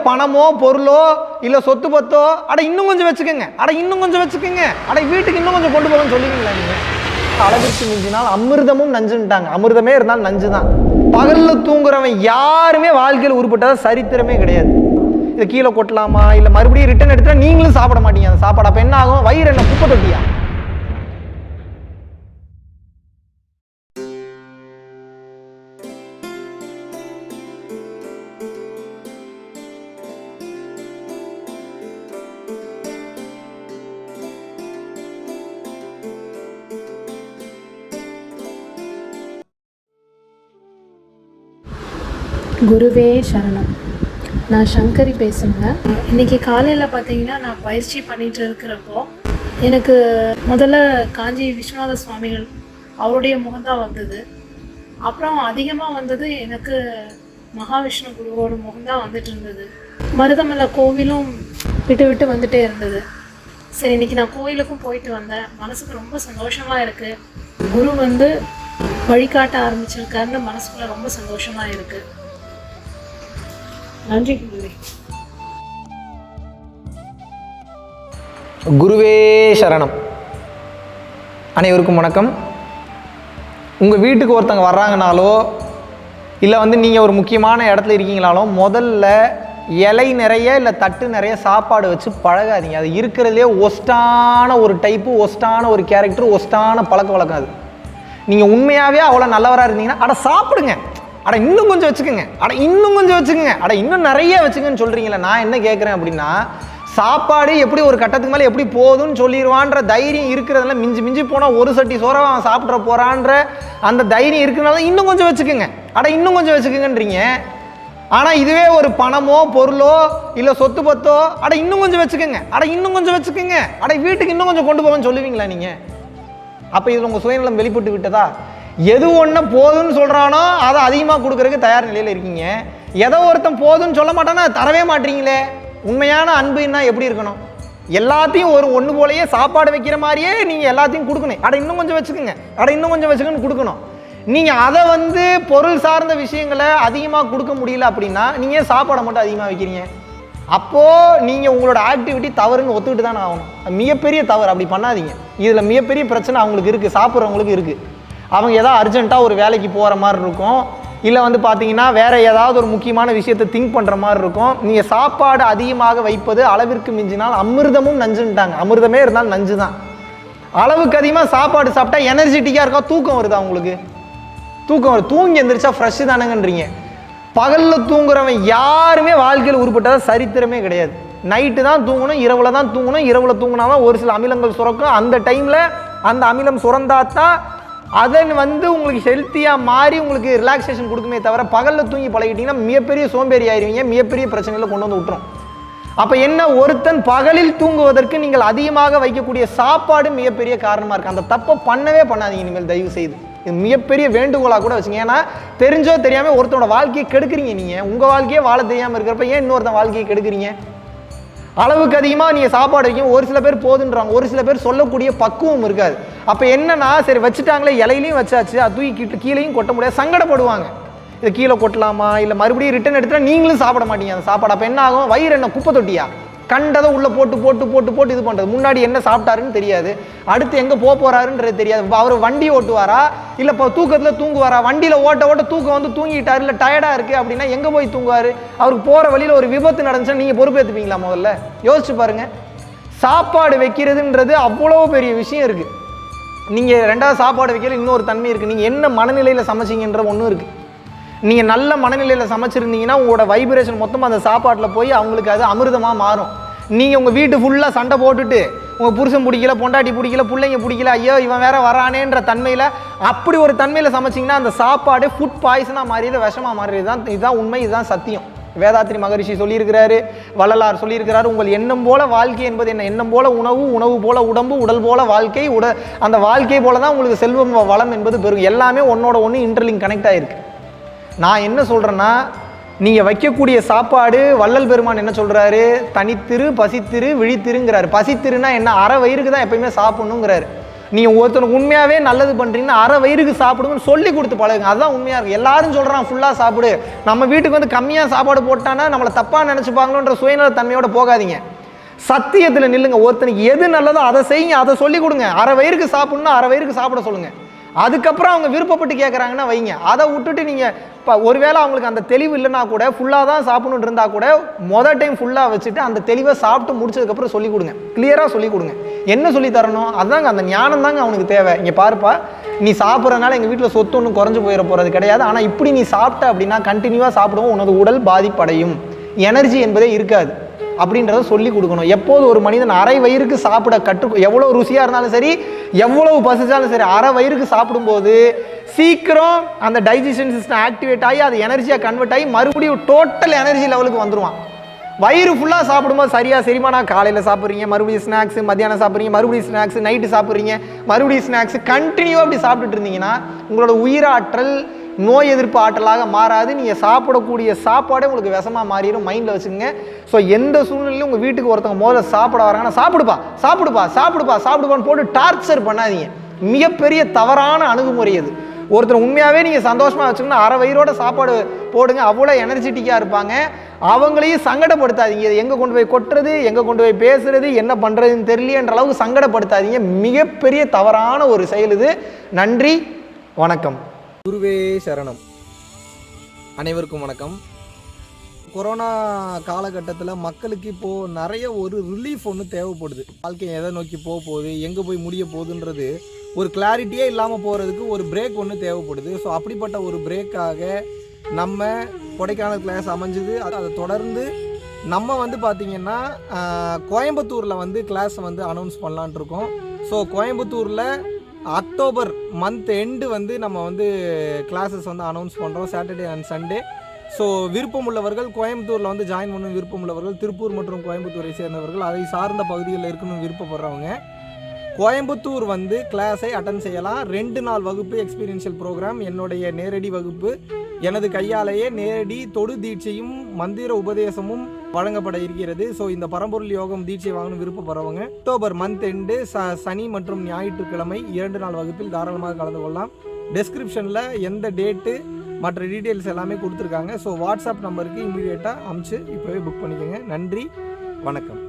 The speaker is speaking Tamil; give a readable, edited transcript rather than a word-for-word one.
பணமோ பொருளோ இல்லை சொத்து பத்தோ அட இன்னும் கொஞ்சம் வச்சுக்கோங்க, அட இன்னும் கொஞ்சம் வச்சுக்கோங்க, அட வீட்டுக்கு இன்னும் கொஞ்சம் கொண்டு போகணும்னு சொல்லுவீங்களா நீங்கள்? அளவிற்கு மிஞ்சினால் அமிர்தமும் நஞ்சுன்ட்டாங்க. அமிர்தமே இருந்தாலும் நஞ்சு தான். பகலில் தூங்குறவன் யாருமே வாழ்க்கையில் உருப்பட்டதா சரித்திரமே கிடையாது. இதை கீழே கொட்டலாமா இல்லை மறுபடியும் ரிட்டர்ன் எடுத்துட்டா நீங்களும் சாப்பிட மாட்டீங்க அந்த சாப்பாடு. அப்போ என்ன ஆகும்? வயிறு என்ன குப்பை தொட்டியா? குருவே சரணம். நான் சங்கரி பேசுங்க. இன்றைக்கி காலையில் பார்த்தீங்கன்னா நான் பயிற்சி பண்ணிகிட்டு இருக்கிறப்போ எனக்கு முதல்ல காஞ்சி விஸ்வநாத சுவாமிகள் அவருடைய முகம்தான் வந்தது. அப்புறம் அதிகமாக வந்தது எனக்கு மகாவிஷ்ணு குருவோட முகம்தான் வந்துட்டு இருந்தது. மருதமலை கோவிலும் விட்டு விட்டு வந்துட்டே இருந்தது. சரி, இன்றைக்கி நான் கோயிலுக்கும் போயிட்டு வந்தேன். மனசுக்கு ரொம்ப சந்தோஷமாக இருக்குது. குரு வந்து வழிகாட்ட ஆரம்பிச்சிருக்காருன்னு மனசுக்குள்ள ரொம்ப சந்தோஷமாக இருக்குது. நன்றி குருவே. குருவே சரணம். அனைவருக்கும் வணக்கம். உங்கள் வீட்டுக்கு ஒருத்தங்க வர்றாங்கனாலோ இல்லை நீங்கள் ஒரு முக்கியமான இடத்துல இருக்கீங்கனாலோ முதல்ல இலை நிறைய இல்லை தட்டு நிறைய சாப்பாடு வச்சு பழகாதீங்க. அது இருக்கிறதுலே ஒஸ்டான ஒரு டைப்பு, ஒஸ்டான ஒரு கேரக்டர், ஒஸ்டான பழக்க வழக்கம். அது நீங்கள் உண்மையாகவே அவ்வளோ நல்லவராக இருந்தீங்கன்னா அட சாப்பிடுங்க, அட இன்னும் கொஞ்சம் வச்சுக்கோங்க, அட இன்னும் கொஞ்சம் வச்சுக்கோங்க, அட இன்னும் நிறைய வச்சுக்கன்னு சொல்கிறீங்களே. நான் என்ன கேட்குறேன் அப்படின்னா, சாப்பாடு எப்படி ஒரு கட்டத்துக்கு மேலே எப்படி போதும்னு சொல்லிடுவான்ற தைரியம் இருக்கிறதுல மிஞ்சி மிஞ்சி போனால் ஒரு சட்டி சோறாக அவன் சாப்பிட்ற போகிறான்ற அந்த தைரியம் இருக்கிறதுனால இன்னும் கொஞ்சம் வச்சுக்கோங்க, அட இன்னும் கொஞ்சம் வச்சுக்கோங்கன்றீங்க. ஆனால் இதுவே ஒரு பணமோ பொருளோ இல்லை சொத்து பத்தோ அட இன்னும் கொஞ்சம் வச்சுக்கோங்க, அட இன்னும் கொஞ்சம் வச்சுக்கோங்க, அட வீட்டுக்கு இன்னும் கொஞ்சம் கொண்டு போகணும்னு சொல்லுவீங்களா நீங்கள்? அப்போ இதில் உங்கள் சுயநலம் வெளிப்பட்டு விட்டதா? எது ஒன்று போதுன்னு சொல்கிறானோ அதை அதிகமாக கொடுக்குறதுக்கு தயார் நிலையில் இருக்கீங்க. எதோ ஒருத்தன் போதுன்னு சொல்ல மாட்டானா தரவே மாட்டீங்களே. உண்மையான அன்புன்னா எப்படி இருக்கணும்? எல்லாத்தையும் ஒன்று போலையே சாப்பாடு வைக்கிற மாதிரியே நீங்கள் எல்லாத்தையும் கொடுக்கணும். அட இன்னும் கொஞ்சம் வச்சுக்கோங்க, அட இன்னும் கொஞ்சம் வச்சுக்கன்னு கொடுக்கணும். நீங்கள் அதை பொருள் சார்ந்த விஷயங்களை அதிகமாக கொடுக்க முடியல அப்படின்னா நீங்கள் சாப்பாடை மட்டும் அதிகமாக வைக்கிறீங்க. அப்போது நீங்கள் உங்களோட ஆக்டிவிட்டி தவறுன்னு ஒத்துக்கிட்டு தானே ஆகணும். மிகப்பெரிய தவறு. அப்படி பண்ணாதீங்க. இதில் மிகப்பெரிய பிரச்சனை அவங்களுக்கு இருக்குது, சாப்பிட்றவங்களுக்கு இருக்குது. அவங்க ஏதாவது அர்ஜென்ட்டாக ஒரு வேலைக்கு போகிற மாதிரி இருக்கும், இல்லை பார்த்தீங்கன்னா வேறு ஏதாவது ஒரு முக்கியமான விஷயத்தை திங்க் பண்ணுற மாதிரி இருக்கும். நீங்கள் சாப்பாடு அதிகமாக வைப்பது அளவிற்கு மிஞ்சினால் அமிர்தமும் நஞ்சுன்ட்டாங்க. அமிர்தமே இருந்தாலும் நஞ்சு தான். அளவுக்கு அதிகமாக சாப்பாடு சாப்பிட்டா எனர்ஜெட்டிக்காக இருக்கா? தூக்கம் வருதா உங்களுக்கு? தூக்கம் வருது. தூங்கி எந்திரிச்சா ஃப்ரெஷ்ஷு தானேங்கன்றீங்க. பகலில் தூங்குறவன் யாருமே வாழ்க்கையில் உருப்பட்டதா சரித்திரமே கிடையாது. நைட்டு தான் தூங்கணும், இரவில் தான் தூங்கணும். இரவில் தூங்கினாதான் ஒரு சில அமிலங்கள் சுரக்கும். அந்த டைமில் அந்த அமிலம் சுரந்தாத்தான் அதன் உங்களுக்கு ஹெல்த்தியாக மாறி உங்களுக்கு ரிலாக்ஸேஷன் கொடுக்குமே தவிர பகலில் தூங்கி பழகிட்டீங்கன்னா மிகப்பெரிய சோம்பேறி ஆயிடுவீங்க, மிகப்பெரிய பிரச்சனைகளை கொண்டு வந்து விட்டுரும். அப்போ என்ன, ஒருத்தன் பகலில் தூங்குவதற்கு நீங்கள் அதிகமாக வைக்கக்கூடிய சாப்பாடு மிகப்பெரிய காரணமாக இருக்குது. அந்த தப்பை பண்ணவே பண்ணாதீங்க இனிமேல் தயவு செய்து. இது மிகப்பெரிய வேண்டுகோளாக கூட வச்சுங்க. ஏன்னா தெரிஞ்சோ தெரியாமல் ஒருத்தனோட வாழ்க்கையை கெடுக்குறீங்க. நீங்கள் உங்கள் வாழ்க்கையே வாழ தெரியாமல் இருக்கிறப்ப ஏன் இன்னொருத்தன் வாழ்க்கையை கெடுக்குறீங்க? அளவுக்கு அதிகமாக நீங்கள் சாப்பாடு வைக்கும். ஒரு சில பேர் போதுன்றாங்க, ஒரு சில பேர் சொல்லக்கூடிய பக்குவம் இருக்காது. அப்போ என்னன்னா, சரி வச்சுட்டாங்களே, இலையிலையும் வச்சாச்சு, அது தூக்கி கீழேயும் கொட்ட முடியாது, சங்கடப்படுவாங்க. இதை கீழே கொட்டலாமா இல்லை மறுபடியும் ரிட்டர்ன் எடுத்துட்டா நீங்களும் சாப்பிட மாட்டீங்க அந்த சாப்பாடு. அப்போ என்ன ஆகும்? வயிறு என்ன குப்பை தொட்டியா? கண்டதை உள்ளே போட்டு போட்டு போட்டு போட்டு இது பண்ணுறது. முன்னாடி என்ன சாப்பிட்டாருன்னு தெரியாது, அடுத்து எங்கே போகிறாருன்றது தெரியாது. அவர் வண்டி ஓட்டுவாரா இல்லை இப்போ தூக்கத்தில் தூங்குவாரா? வண்டியில் ஓட்ட ஓட்ட தூக்கம் தூங்கிட்டார், இல்லை டயர்டாக இருக்குது அப்படின்னா எங்கே போய் தூங்குவார்? அவருக்கு போகிற வழியில் ஒரு விபத்து நடந்துச்சுன்னா நீங்கள் பொறுப்பேற்றுப்பீங்களா? முதல்ல யோசிச்சு பாருங்கள். சாப்பாடு வைக்கிறதுன்றது அவ்வளோ பெரிய விஷயம் இருக்குது. நீங்கள் ரெண்டாவது சாப்பாடு வைக்கிற இன்னொரு தன்மை இருக்குது. நீங்கள் என்ன மனநிலையில் சமைச்சிங்கன்ற ஒன்றும் இருக்குது. நீங்கள் நல்ல மனநிலையில் சமைச்சிருந்தீங்கன்னா உங்களோட வைப்ரேஷன் மொத்தமாக அந்த சாப்பாட்டில் போய் அவங்களுக்கு அது அமிர்தமாக மாறும். நீங்கள் உங்கள் வீட்டு ஃபுல்லாக சண்டை போட்டுட்டு உங்கள் புருஷன் பிடிக்கல, பொண்டாட்டி பிடிக்கல, பிள்ளைங்க பிடிக்கல, ஐயோ இவன் வேற வரானேன்ற தன்மையில் அப்படி ஒரு தன்மையில் சமைச்சிங்கன்னா அந்த சாப்பாடு ஃபுட் பாய்சனாக மாறியது, விஷமாக மாறியது தான். இதுதான் உண்மை, இதுதான் சத்தியம். வேதாத்ரி மகரிஷி சொல்லியிருக்கிறாரு, வள்ளலார் சொல்லியிருக்கிறாரு, உங்கள் எண்ணம் போல வாழ்க்கை என்பது என்ன? எண்ணம் போல உணவு, உணவு போல உடம்பு, உடல் போல வாழ்க்கை, அந்த வாழ்க்கை போல தான் உங்களுக்கு செல்வம் வளம் என்பது பெரும். எல்லாமே ஒன்னோட ஒன்று இன்டர்லிங்க் கனெக்ட் ஆகிருக்கு. நான் என்ன சொல்கிறேன்னா, நீங்கள் வைக்கக்கூடிய சாப்பாடு வள்ளல் பெருமான் என்ன சொல்கிறாரு? தனித்திரு, பசித்திரு, விழித்திருங்கிறாரு. பசித்திருனா என்ன? அரை வயிறுக்கு தான் எப்பயுமே சாப்பிட்ணுங்கிறாரு. நீங்கள் ஒருத்தனுக்கு உண்மையாகவே நல்லது பண்ணுறீங்கன்னா அரை வயிறுக்கு சாப்பிடுங்கன்னு சொல்லி கொடுத்து பழகுங்க. அதுதான் உண்மையாக இருக்குது. எல்லாரும் சொல்கிறான் ஃபுல்லாக சாப்பிடு, நம்ம வீட்டுக்கு வந்து கம்மியாக சாப்பாடு போட்டானா நம்மளை தப்பாக நினச்சிப்பாங்களோன்ற சுயநல தன்மையோட போகாதீங்க. சத்தியத்தில் நில்லுங்க. ஒருத்தனுக்கு எது நல்லதோ அதை செய்யுங்க, அதை சொல்லிக் கொடுங்க. அரை வயிறுக்கு சாப்பிட்ணுன்னா அரை வயிறுக்கு சாப்பிட சொல்லுங்கள். அதுக்கப்புறம் அவங்க விருப்பப்பட்டு கேட்குறாங்கன்னா வைங்க. அதை விட்டுட்டு நீங்கள் இப்போ ஒருவேளை அவங்களுக்கு அந்த தெளிவு இல்லைனா கூட ஃபுல்லாக தான் சாப்பிடணுன்னு இருந்தால் கூட மொதல் டைம் ஃபுல்லாக வச்சுட்டு அந்த தெளிவை சாப்பிட்டு முடிச்சதுக்கப்புறம் சொல்லிக் கொடுங்க. கிளியராக சொல்லிக் கொடுங்க. என்ன சொல்லி தரணும்? அதுதாங்க அந்த ஞானம் தாங்க அவனுக்கு தேவை. இங்கே பாருப்பா, நீ சாப்பிட்றதுனால எங்கள் வீட்டில் சொத்து ஒன்றும் குறைஞ்சு போயிட போகிறது கிடையாது. ஆனால் இப்படி நீ சாப்பிட்ட அப்படின்னா கண்டினியூவாக சாப்பிடுவோம், உனது உடல் பாதிப்படையும், எனர்ஜி என்பதே இருக்காது அப்படின்றத சொல்லி கொடுக்கணும். எப்போது ஒரு மனிதன் அரை வயிறுக்கு சாப்பிட எவ்வளோ ருசியாக இருந்தாலும் சரி, எவ்வளவு பசிச்சாலும் சரி, அரை வயிறுக்கு சாப்பிடும்போது சீக்கிரம் அந்த டைஜஷன் சிஸ்டம் ஆக்டிவேட் ஆகி அது எனர்ஜியாக கன்வெர்ட் ஆகி மறுபடியும் டோட்டல் எனர்ஜி லெவலுக்கு வந்துடுவான். வயிறு ஃபுல்லாக சாப்பிடும்போது சரியாக செரிமானம். காலையில் சாப்பிட்றீங்க, மறுபடியும் ஸ்நாக்ஸ், மத்தியானம் சாப்பிட்றீங்க, மறுபடியும் ஸ்நாக்ஸ், நைட்டு சாப்பிட்றீங்க, மறுபடியும் ஸ்நாக்ஸ், கண்டினியூவாக அப்படி சாப்பிட்டுட்டு இருந்தீங்கன்னா உங்களோட உயிராற்றல் நோய் எதிர்ப்பு ஆற்றலாக மாறாது. நீங்கள் சாப்பிடக்கூடிய சாப்பாடே உங்களுக்கு விஷமாக மாறிடும். மைண்டில் வச்சுக்கோங்க. ஸோ எந்த சூழ்நிலையும் உங்கள் வீட்டுக்கு ஒருத்தவங்க முதல்ல சாப்பிட வராங்கன்னா சாப்பிடுப்பா சாப்பிடுப்பா சாப்பிடுப்பா சாப்பிடுப்பான்னு போட்டு டார்ச்சர் பண்ணாதீங்க. மிகப்பெரிய தவறான அணுகுமுறை அது. ஒருத்தர் உண்மையாகவே நீங்கள் சந்தோஷமாக வச்சுக்கணும், அரை வயிறோட சாப்பாடு போடுங்க, அவ்வளோ எனர்ஜெட்டிக்காக இருப்பாங்க. அவங்களையும் சங்கடப்படுத்தாதீங்க. எங்கே கொண்டு போய் கொட்டுறது, எங்கே கொண்டு போய் பேசுறது, என்ன பண்ணுறதுன்னு தெரியலையன்ற அளவுக்கு சங்கடப்படுத்தாதீங்க. மிகப்பெரிய தவறான ஒரு செயல் இது. நன்றி, வணக்கம். குருவே சரணம். அனைவருக்கும் வணக்கம். கொரோனா காலகட்டத்தில் மக்களுக்கு இப்போது நிறைய ஒரு ரிலீஃப் ஒன்று தேவைப்படுது. வாழ்க்கை எதை நோக்கி போக போகுது, எங்கே போய் முடிய போகுதுன்றது ஒரு கிளாரிட்டியே இல்லாமல் போகிறதுக்கு ஒரு பிரேக் ஒன்று தேவைப்படுது. ஸோ அப்படிப்பட்ட ஒரு பிரேக்காக நம்ம கொடைக்கானல் கிளாஸ் அமைஞ்சுது. அதை தொடர்ந்து நம்ம வந்து பார்த்திங்கன்னா கோயம்புத்தூரில் வந்து கிளாஸ் வந்து அனௌன்ஸ் பண்ணலான் இருக்கோம். ஸோ கோயம்புத்தூரில் அக்டோபர் மந்த் எண்டு வந்து நம்ம வந்து கிளாஸஸ் வந்து அனௌன்ஸ் பண்ணுறோம், சாட்டர்டே அண்ட் சண்டே. ஸோ விருப்பம் உள்ளவர்கள் கோயம்புத்தூரில் வந்து ஜாயின் பண்ணணும் விருப்பம் உள்ளவர்கள், திருப்பூர் மற்றும் கோயம்புத்தூரை சேர்ந்தவர்கள், அதை சார்ந்த பகுதிகளில் இருக்கணும்னு விருப்பப்படுறவங்க கோயம்புத்தூர் வந்து கிளாஸை அட்டன் செய்யலாம். 2 நாள் வகுப்பு, எக்ஸ்பீரியன்ஷியல் ப்ரோக்ராம், என்னுடைய நேரடி வகுப்பு, எனது கையாலேயே நேரடி தொடு தீட்சையும் மந்திர உபதேசமும் வழங்கப்பட இருக்கிறது. ஸோ இந்த பரம்பொருள் யோகம் தீட்சை வாங்கணும் விருப்பப்படுறவங்க அக்டோபர் மந்த் எண்டு சனி மற்றும் ஞாயிற்றுக்கிழமை 2 நாள் வகுப்பில் தாராளமாக கலந்து கொள்ளலாம். டெஸ்கிரிப்ஷனில் எந்த டேட்டு மற்ற டீட்டெயில்ஸ் எல்லாமே கொடுத்துருக்காங்க. ஸோ வாட்ஸ்அப் நம்பருக்கு இமீடியட்டாக அமுச்சு இப்போவே புக் பண்ணிக்கோங்க. நன்றி, வணக்கம்.